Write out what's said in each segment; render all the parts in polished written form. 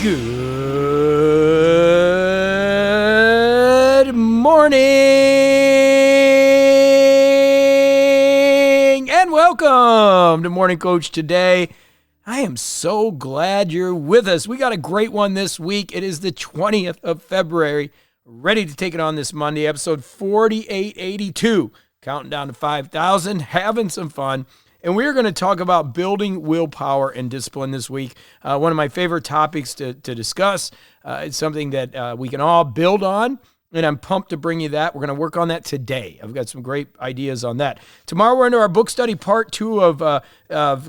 Good morning and welcome to Morning Coach Today. I am so glad you're with us. We got a great one this week. It is the 20th of February. Ready to take it on this Monday, episode 4882. Counting down to 5,000, having some fun. And we're going to talk about building willpower and discipline this week. One of my favorite topics to discuss. It's something that we can all build on, and I'm pumped to bring you that. We're going to work on that today. I've got some great ideas on that. Tomorrow we're into our book study, part 2 of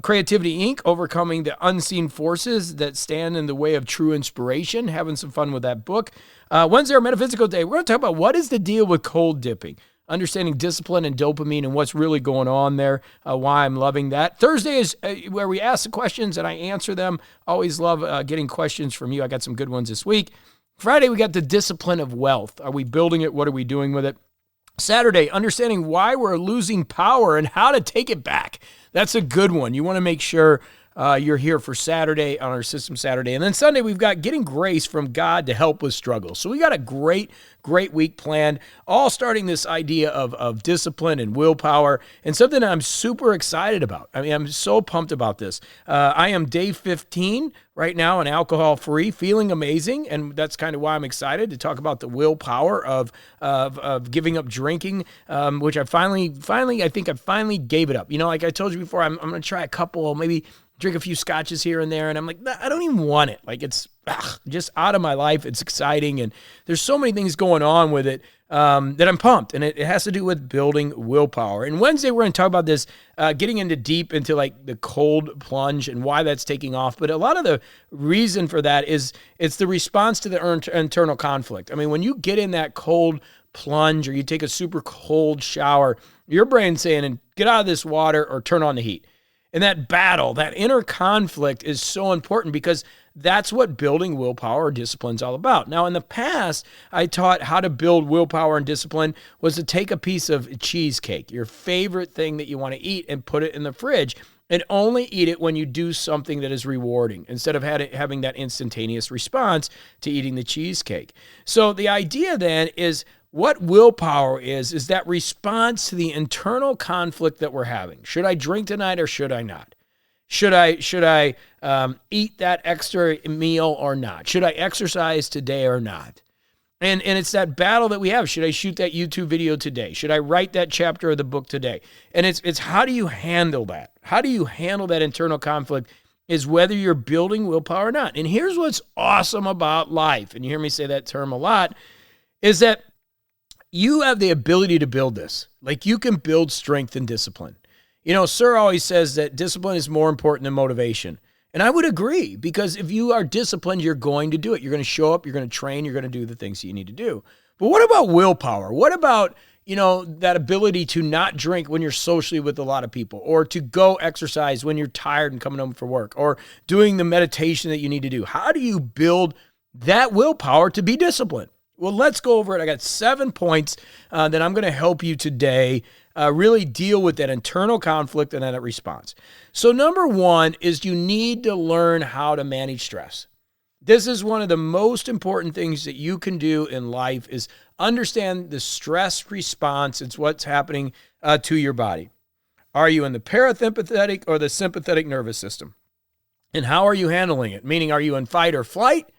Creativity, Inc., Overcoming the Unseen Forces That Stand in the Way of True Inspiration. Having some fun with that book. Wednesday, our Metaphysical Day, we're going to talk about what is the deal with cold dipping. Understanding discipline and dopamine and what's really going on there, why I'm loving that. Thursday is where we ask the questions and I answer them. Always love getting questions from you. I got some good ones this week. Friday, we got the discipline of wealth. Are we building it? What are we doing with it? Saturday, understanding why we're losing power and how to take it back. That's a good one. You want to make sure you're here for Saturday on our System Saturday. And then Sunday, we've got getting grace from God to help with struggles. So we got a great week planned, all starting this idea of discipline and willpower and something I'm super excited about. I mean, I'm so pumped about this. I am day 15 right now and alcohol-free, feeling amazing. And that's kind of why I'm excited to talk about the willpower of giving up drinking, which I finally gave it up. You know, like I told you before, I'm going to try a couple, maybe drink a few scotches here and there. And I'm like, I don't even want it. Like it's just out of my life. It's exciting. And there's so many things going on with it that I'm pumped. And it has to do with building willpower. And Wednesday, we're going to talk about this, getting deep into like the cold plunge and why that's taking off. But a lot of the reason for that is it's the response to the internal conflict. I mean, when you get in that cold plunge or you take a super cold shower, your brain's saying, get out of this water or turn on the heat. And that battle, that inner conflict is so important because that's what building willpower or discipline is all about. Now, in the past, I taught how to build willpower and discipline was to take a piece of cheesecake, your favorite thing that you want to eat, and put it in the fridge and only eat it when you do something that is rewarding instead of having that instantaneous response to eating the cheesecake. So the idea then is what willpower is that response to the internal conflict that we're having. Should I drink tonight or should I not? Should I eat that extra meal or not? Should I exercise today or not? And it's that battle that we have. Should I shoot that YouTube video today? Should I write that chapter of the book today? And it's how do you handle that? How do you handle that internal conflict is whether you're building willpower or not. And here's what's awesome about life, and you hear me say that term a lot, is that you have the ability to build this. Like you can build strength and discipline. You know, Sir always says that discipline is more important than motivation. And I would agree, because if you are disciplined, you're going to do it. You're going to show up, you're going to train, you're going to do the things that you need to do. But what about willpower? What about, you know, that ability to not drink when you're socially with a lot of people, or to go exercise when you're tired and coming home from work, or doing the meditation that you need to do? How do you build that willpower to be disciplined? Well, let's go over it. I got 7 points that I'm going to help you today really deal with that internal conflict and that response. So number 1 is you need to learn how to manage stress. This is one of the most important things that you can do in life is understand the stress response. It's what's happening to your body. Are you in the parasympathetic or the sympathetic nervous system? And how are you handling it? Meaning, are you in fight or flight?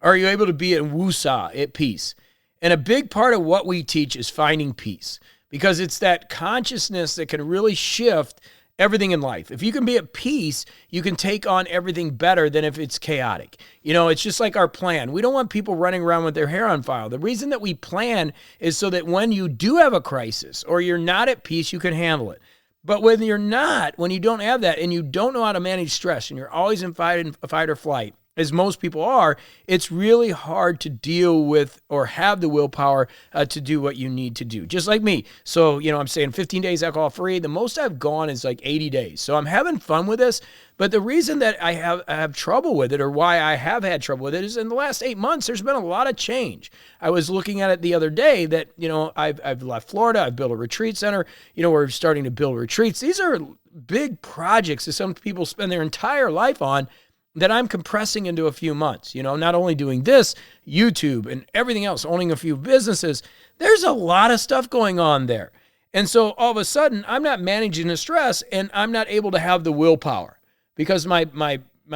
Are you able to be in wusa, at peace? And a big part of what we teach is finding peace, because it's that consciousness that can really shift everything in life. If you can be at peace, you can take on everything better than if it's chaotic. You know, it's just like our plan. We don't want people running around with their hair on fire. The reason that we plan is so that when you do have a crisis or you're not at peace, you can handle it. But when you're not, when you don't have that and you don't know how to manage stress and you're always in fight or flight, as most people are, it's really hard to deal with or have the willpower to do what you need to do. Just like me. So, you know, I'm saying 15 days alcohol free. The most I've gone is like 80 days. So I'm having fun with this. But the reason that I have trouble with it, or why I have had trouble with it, is in the last 8 months, there's been a lot of change. I was looking at it the other day that, you know, I've left Florida. I've built a retreat center. You know, we're starting to build retreats. These are big projects that some people spend their entire life on. that I'm compressing into a few months. Not only doing this, YouTube and everything else, owning a few businesses, there's a lot of stuff going on there. And so all of a sudden, I'm not managing the stress and I'm not able to have the willpower because my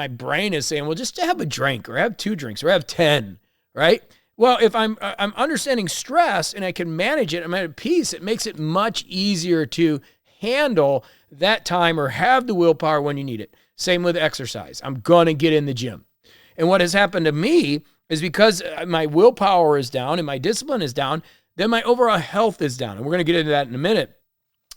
brain is saying, well, just have a drink or have 2 drinks or have 10, right? Well, if I'm understanding stress and I can manage it, I'm at peace, it makes it much easier to handle that time or have the willpower when you need it. Same with exercise. I'm going to get in the gym. And what has happened to me is because my willpower is down and my discipline is down, then my overall health is down. And we're going to get into that in a minute.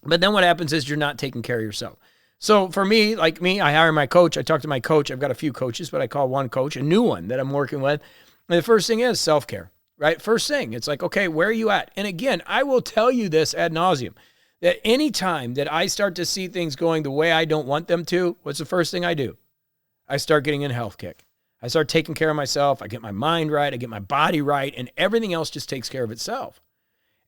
But then what happens is you're not taking care of yourself. So for me, I hire my coach. I talk to my coach. I've got a few coaches, but I call one coach, a new one that I'm working with. And the first thing is self-care, right? First thing, it's like, okay, where are you at? And again, I will tell you this ad nauseum, that any time that I start to see things going the way I don't want them to, what's the first thing I do? I start getting in a health kick. I start taking care of myself. I get my mind right. I get my body right. And everything else just takes care of itself.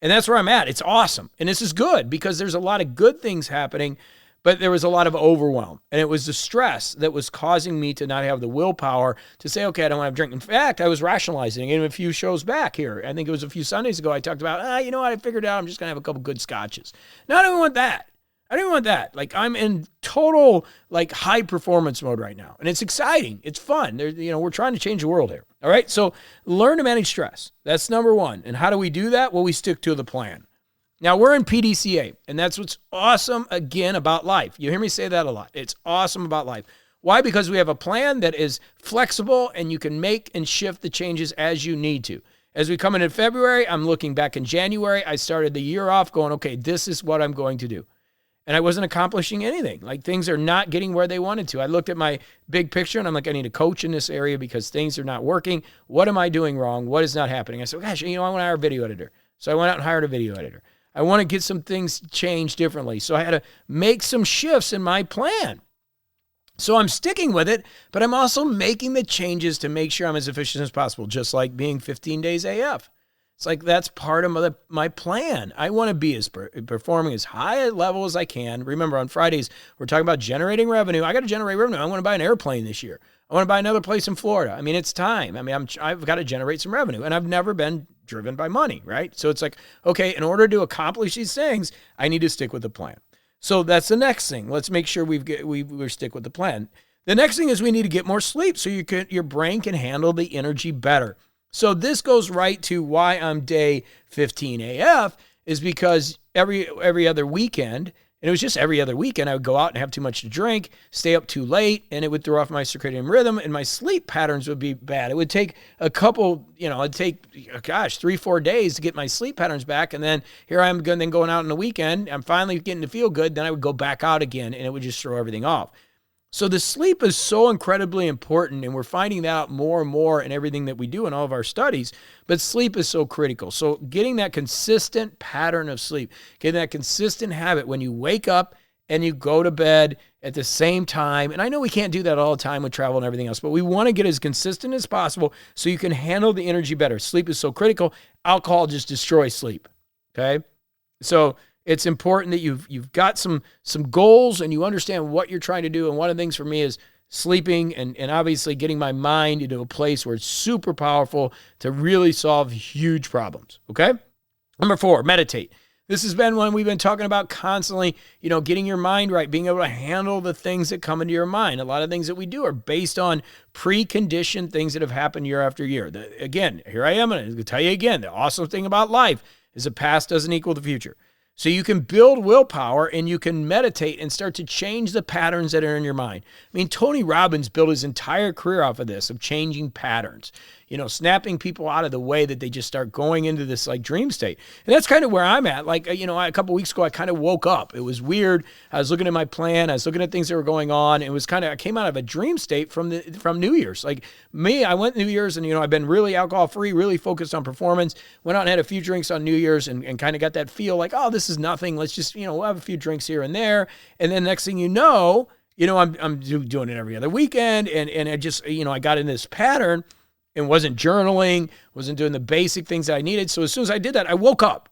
And that's where I'm at. It's awesome. And this is good because there's a lot of good things happening, but there was a lot of overwhelm. And it was the stress that was causing me to not have the willpower to say, okay, I don't want to have a drink. In fact, I was rationalizing in a few shows back here. I think it was a few Sundays ago. I talked about, you know what? I figured out I'm just going to have a couple good scotches. No, I don't want that. I don't want that. I'm in total high performance mode right now. And it's exciting. It's fun. We're trying to change the world here. All right. So learn to manage stress. That's number one. And how do we do that? Well, we stick to the plan. Now, we're in PDCA, and that's what's awesome, again, about life. You hear me say that a lot. It's awesome about life. Why? Because we have a plan that is flexible, and you can make and shift the changes as you need to. As we come into February, I'm looking back in January. I started the year off going, okay, this is what I'm going to do. And I wasn't accomplishing anything. Things are not getting where they wanted to. I looked at my big picture, and I'm like, I need a coach in this area because things are not working. What am I doing wrong? What is not happening? I said, gosh, I want to hire a video editor. So I went out and hired a video editor. I want to get some things changed differently. So I had to make some shifts in my plan. So I'm sticking with it, but I'm also making the changes to make sure I'm as efficient as possible, just like being 15 days AF. It's that's part of my plan. I want to be performing as high a level as I can. Remember, on Fridays, we're talking about generating revenue. I got to generate revenue. I want to buy an airplane this year. I want to buy another place in Florida. It's time. I've got to generate some revenue, and I've never been driven by money, right? So it's okay, in order to accomplish these things, I need to stick with the plan. So that's the next thing. Let's make sure we stick with the plan. The next thing is we need to get more sleep so your brain can handle the energy better. So this goes right to why I'm day 15 AF is because every other weekend, and it was just every other weekend, I would go out and have too much to drink, stay up too late, and it would throw off my circadian rhythm, and my sleep patterns would be bad. It would take it'd take 3-4 days to get my sleep patterns back, and then here I am then going out on the weekend. I'm finally getting to feel good. Then I would go back out again, and it would just throw everything off. So the sleep is so incredibly important, and we're finding that out more and more in everything that we do in all of our studies, but sleep is so critical. So getting that consistent pattern of sleep, getting that consistent habit when you wake up and you go to bed at the same time, and I know we can't do that all the time with travel and everything else, but we want to get as consistent as possible so you can handle the energy better. Sleep is so critical. Alcohol just destroys sleep, okay? So it's important that you've got some goals and you understand what you're trying to do. And one of the things for me is sleeping and obviously getting my mind into a place where it's super powerful to really solve huge problems. Okay. Number 4, meditate. This has been one we've been talking about constantly, getting your mind right, being able to handle the things that come into your mind. A lot of things that we do are based on preconditioned things that have happened year after year. Again, here I am, and I'm going to tell you again, the awesome thing about life is the past doesn't equal the future. So you can build willpower and you can meditate and start to change the patterns that are in your mind. Tony Robbins built his entire career off of this, of changing patterns, snapping people out of the way that they just start going into this dream state. And that's kind of where I'm at. A couple weeks ago, I kind of woke up. It was weird. I was looking at my plan. I was looking at things that were going on. It was I came out of a dream state from New Year's. I went New Year's and, I've been really alcohol free, really focused on performance. Went out and had a few drinks on New Year's and kind of got that feel this is nothing. Let's just, we'll have a few drinks here and there. And then next thing I'm doing it every other weekend. And I just, I got in this pattern and wasn't journaling, wasn't doing the basic things that I needed. So as soon as I did that, I woke up.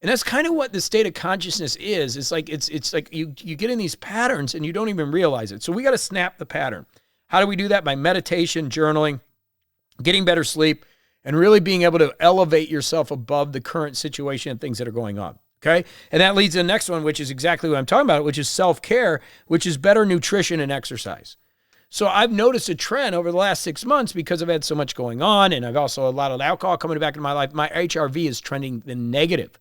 And that's kind of what the state of consciousness is. It's like you get in these patterns and you don't even realize it. So we got to snap the pattern. How do we do that? By meditation, journaling, getting better sleep, and really being able to elevate yourself above the current situation and things that are going on. Okay? And that leads to the next one, which is exactly what I'm talking about, which is self-care, which is better nutrition and exercise. So I've noticed a trend over the last 6 months because I've had so much going on, and I've also a lot of alcohol coming back into my life. My HRV is trending the negative.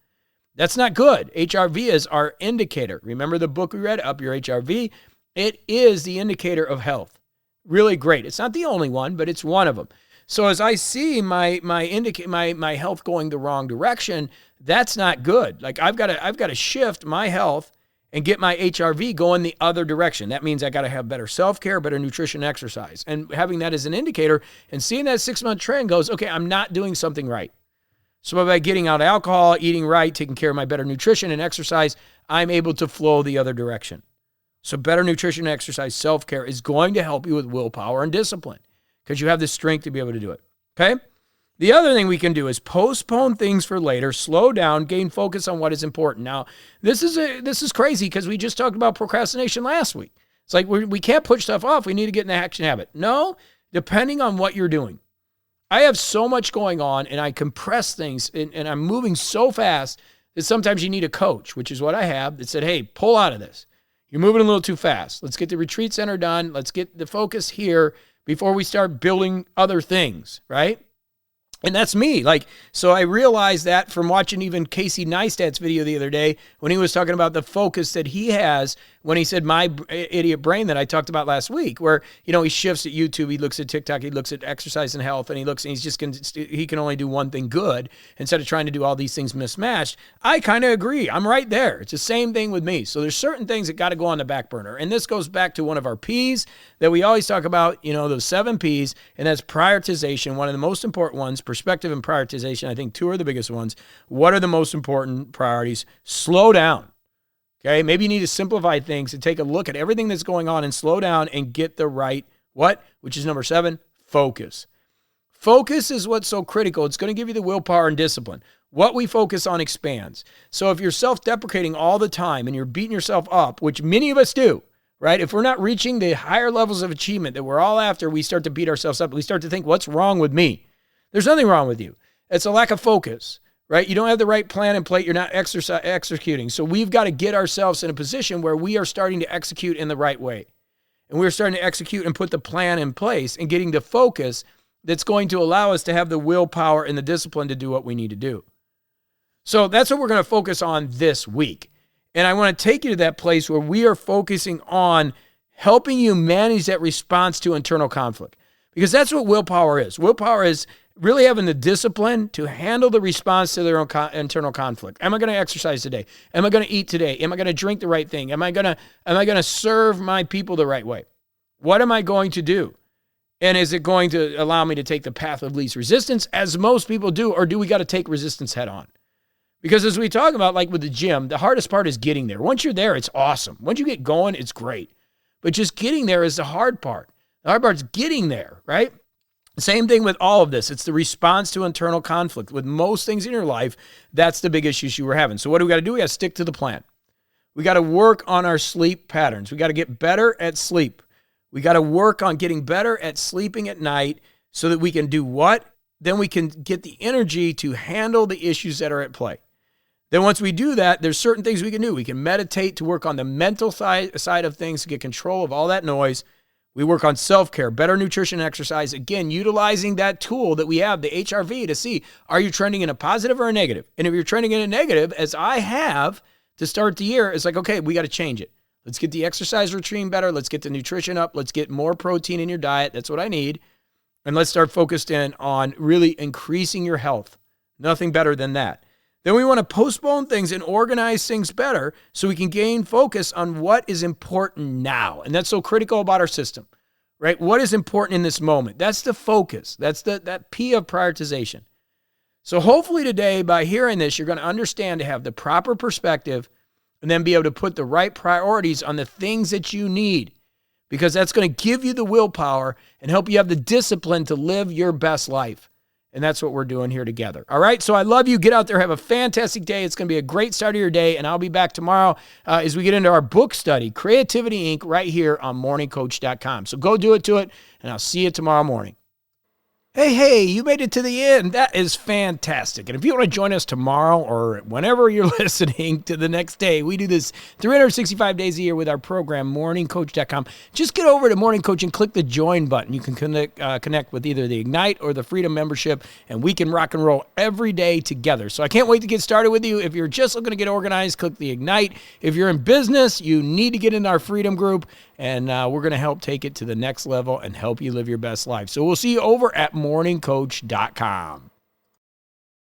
That's not good. HRV is our indicator. Remember the book we read, Up Your HRV? It is the indicator of health. Really great. It's not the only one, but it's one of them. So as I see my health going the wrong direction, that's not good. Like I've got to shift my health and get my HRV going the other direction. That means I got to have better self-care, better nutrition, exercise. And having that as an indicator and seeing that 6-month trend goes, okay, I'm not doing something right. So by getting out alcohol, eating right, taking care of my better nutrition and exercise, I'm able to flow the other direction. So better nutrition, exercise, self-care is going to help you with willpower and discipline because you have the strength to be able to do it. Okay? The other thing we can do is postpone things for later, slow down, gain focus on what is important. Now, this is crazy because we just talked about procrastination last week. It's like we can't push stuff off. We need to get in the action habit. No, depending on what you're doing. I have so much going on and I compress things and I'm moving so fast that sometimes you need a coach, which is what I have, that said, hey, pull out of this. You're moving a little too fast. Let's get the retreat center done. Let's get the focus here before we start building other things, right? And that's me. So I realized that from watching even Casey Neistat's video the other day when he was talking about the focus that he has when he said my idiot brain that I talked about last week, where, he shifts at YouTube, he looks at TikTok, he looks at exercise and health, and he can only do one thing good instead of trying to do all these things mismatched. I kind of agree. I'm right there. It's the same thing with me. So there's certain things that got to go on the back burner. And this goes back to one of our P's that we always talk about, those 7 P's, and that's prioritization, one of the most important ones. Perspective and prioritization, I think 2 are the biggest ones. What are the most important priorities? Slow down. Okay, maybe you need to simplify things and take a look at everything that's going on and slow down and get the right what? Which is number 7, focus. Focus is what's so critical. It's going to give you the willpower and discipline. What we focus on expands. So if you're self-deprecating all the time and you're beating yourself up, which many of us do, right? If we're not reaching the higher levels of achievement that we're all after, we start to beat ourselves up. We start to think, what's wrong with me? There's nothing wrong with you. It's a lack of focus. Right? You don't have the right plan in place. You're not executing. So we've got to get ourselves in a position where we are starting to execute in the right way. And we're starting to execute and put the plan in place and getting the focus that's going to allow us to have the willpower and the discipline to do what we need to do. So that's what we're going to focus on this week. And I want to take you to that place where we are focusing on helping you manage that response to internal conflict. Because that's what willpower is. Willpower is really having the discipline to handle the response to their own internal conflict. Am I going to exercise today? Am I going to eat today? Am I going to drink the right thing? Am I going to serve my people the right way? What am I going to do? And is it going to allow me to take the path of least resistance, as most people do, or do we got to take resistance head on? Because as we talk about, like with the gym, the hardest part is getting there. Once you're there, it's awesome. Once you get going, it's great. But just getting there is the hard part. The hard part's getting there, right? Same thing with all of this. It's the response to internal conflict. With most things in your life, that's the big issues you were having. So what do we got to do? We got to stick to the plan. We got to work on our sleep patterns. We got to get better at sleep. We got to work on getting better at sleeping at night so that we can do what? Then we can get the energy to handle the issues that are at play. Then once we do that, there's certain things we can do. We can meditate to work on the mental side of things to get control of all that noise. We work on self-care, better nutrition and exercise. Again, utilizing that tool that we have, the HRV, to see, are you trending in a positive or a negative? And if you're trending in a negative, as I have to start the year, it's like, okay, we got to change it. Let's get the exercise routine better. Let's get the nutrition up. Let's get more protein in your diet. That's what I need. And let's start focused in on really increasing your health. Nothing better than that. Then we want to postpone things and organize things better so we can gain focus on what is important now. And that's so critical about our system, right? What is important in this moment? That's the focus. That's that P of prioritization. So hopefully today, by hearing this, you're going to understand to have the proper perspective and then be able to put the right priorities on the things that you need, because that's going to give you the willpower and help you have the discipline to live your best life. And that's what we're doing here together. All right. So I love you. Get out there. Have a fantastic day. It's going to be a great start of your day. And I'll be back tomorrow as we get into our book study, Creativity Inc., right here on morningcoach.com. So go do it to it. And I'll see you tomorrow morning. Hey, you made it to the end. That is fantastic. And if you want to join us tomorrow or whenever you're listening to the next day, we do this 365 days a year with our program, morningcoach.com. Just get over to Morning Coach and click the join button. You can connect with either the Ignite or the Freedom membership, and we can rock and roll every day together. So I can't wait to get started with you. If you're just looking to get organized, click the Ignite. If you're in business, you need to get in our Freedom group, and we're going to help take it to the next level and help you live your best life. So we'll see you over at morningcoach.com.